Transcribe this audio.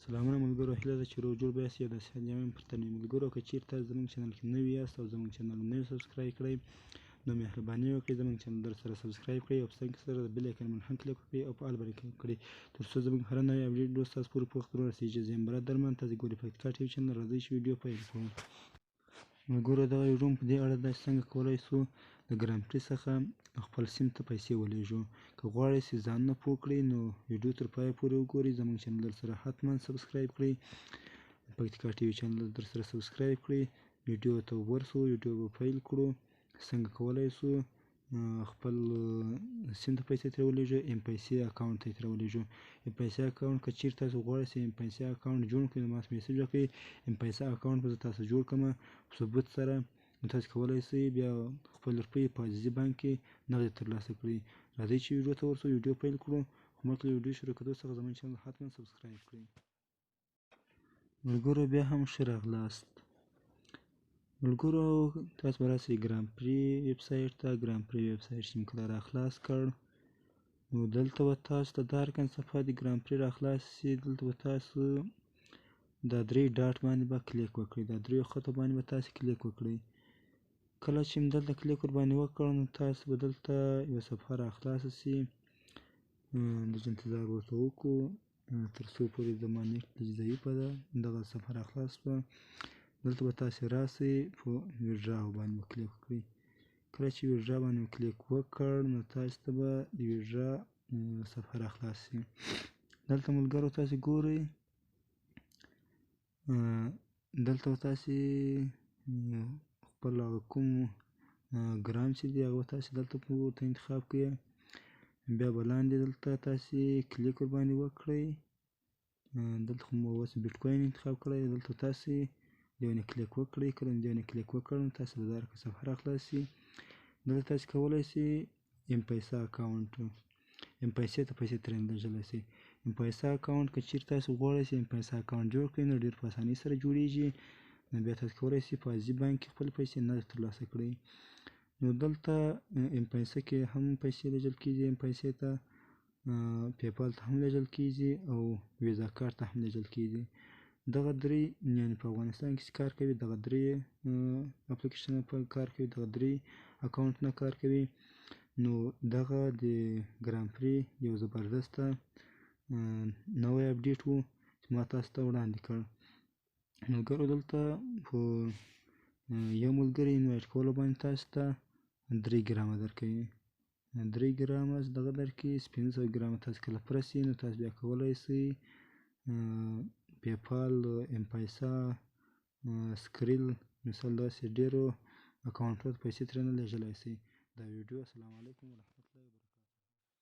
سلامونه ملګرو، هیله ده چې روغ جوړ به یاست. یو داسې حال یم پر تنې ملګرو، که چېرې تاسو زموږ چینل کې نوي یاست او زموږ چینل نوی سبسکرایب کړئ، نو مهرباني وکړئ زموږ چینل درسره سبسکرایب کړئ او په څنګ سره د بیل ایکن باندې هم کلیک وکړئ او په آل باندې کلیک کړئ، تر څو زموږ هره نوې ویډیو ستاسو پورې په وخت ورسېږي. زه یم برادرمن، تاسو ګورئ پکتیکا ټي وي چینل. راځئ چې ویډیو پیل کړو. ملګرو، دغه ویډیو په دې اړه ده چې څنګه کولی شو د ګران پري څخه خپل سیم ته پیسې ولېږو. که غواړئ چې ځانونه پوه کړئ نو ویډیو تر پایه پورې وګورئ. زموږ چینل درسره حتما سبسکرایب کړئ، پکتیکا ټي وي چینل درسره سبسکرایب کړئ. ویډیو ته ورسو، ویډیو به پیل کړو. څنګه کولی شو خپل سیم ته پیسې ترې ولېږو، ام پیسې اکاونټ ته یې ترې ولېږو. ام پیسې اکاونټ که چېرې تاسو غواړئ چې ام پیسې اکاونټ جوړ کړئ نو ماته میسج وکړئ. ام پیسې اکاونټ به زه تاسو جوړ کړم په ثبوت سره. نو تاسو کولی شئ بیا خپل روپۍ په عزیزي بانک کې نغدې ترلاسه کړئ. راځئ چې ویډیو ته ورسو، ویډیو پیل کړو. خو مخکې له ویډیو شروع کېدو څخه زموږ چینل حتما سبسکرایب کړئ. ملګرو، بیا هم ښه راغلاست. ملګرو، تاسو به راسئ ګران پري ویب سایټ ته. ګران پري ویب سایټ چې مې کله راخلاص کړ، نو دلته به تاسو ته دا رقم صفحه د ګران پري راخلاص شي. دلته به تاسو دا 3 ډاټ باندې به کلیک وکړئ، دا 3 خطو باندې به تاسو کلیک وکړئ. کله چې مې دلته کلیک ورباندې وکړ نو تاسو به دلته یوه صفحه راخلاصه شي. لږ انتظار ورته وکړو تر څو پورې زما نېټ لږ ضعیفه ده. دغه صفحه راخلاص شوه. دلته به تاسو راسئ، په ویډرا باندې به کلیک وکړئ. کله چې ویډرا باندې کلیک وکړ نو تاسو ته به د ویډرا صفحه راخلاص شي. دلته ملګرو تاسو ګورئ، دلته به تاسو خپل هغه کوم ګرام چې دی هغه به تاسو دلته ورته انتخاب کړئ. بیا به لاندې دلته تاسو کلیک ورباندې وکړئ. دلته خو مو اوس بیټ کوین انتخاب کړی، دلته تاسو دې باندې کلیک وکړئ. کله مې دې باندې کلیک وکړ نو تاسو به دا رقم صفحه راخلاص شي. دلته تاسو کولی شئ ام پیسه اکاونټ، ام پیسې ته پیسې ترې لېږلی شئ. ام پیسه اکاونټ که چېرې تاسو غواړئ چې ام پیسه اکاونټ جوړ کړئ نو ډېر په اسانۍ سره جوړېږي. نو بیا تاسو کولی شئ په عزیزي بانک کې خپلې پیسې نغدې ترلاسه کړئ. نو دلته ام پیسه کې هم پیسې لیږل کېږي، ام پیسې ته پیپال ته هم لیږل کېږي او ویزا کارت ته هم لیږل کېږي. دغه 3 یعنې په افغانستان کې چې کار کوي دغه 3 اپلیکیشنونه په کار کوي، دغه 3 اکاونټونه کار کوي. نو دغه د ګران پري یو زبردسته نوی اپډیټ و چې ما تاسو ته وړاندې کړ. ملګرو، دلته په یو ملګري انوایټ کولو باندې تاسو ته 3 ګرامه درکوي. 3 ګرامه دغه درکوي. 1500 ګرامه تاسو کله پوره شي نو تاسو بیا کولی شئ پیپال، ام پیسه، سکریل مثال داسې ډېرو اکاونټونو ته پیسې ترېنه لیږلی شئ. دا ویډیو السلام علیکم ورحمة الله.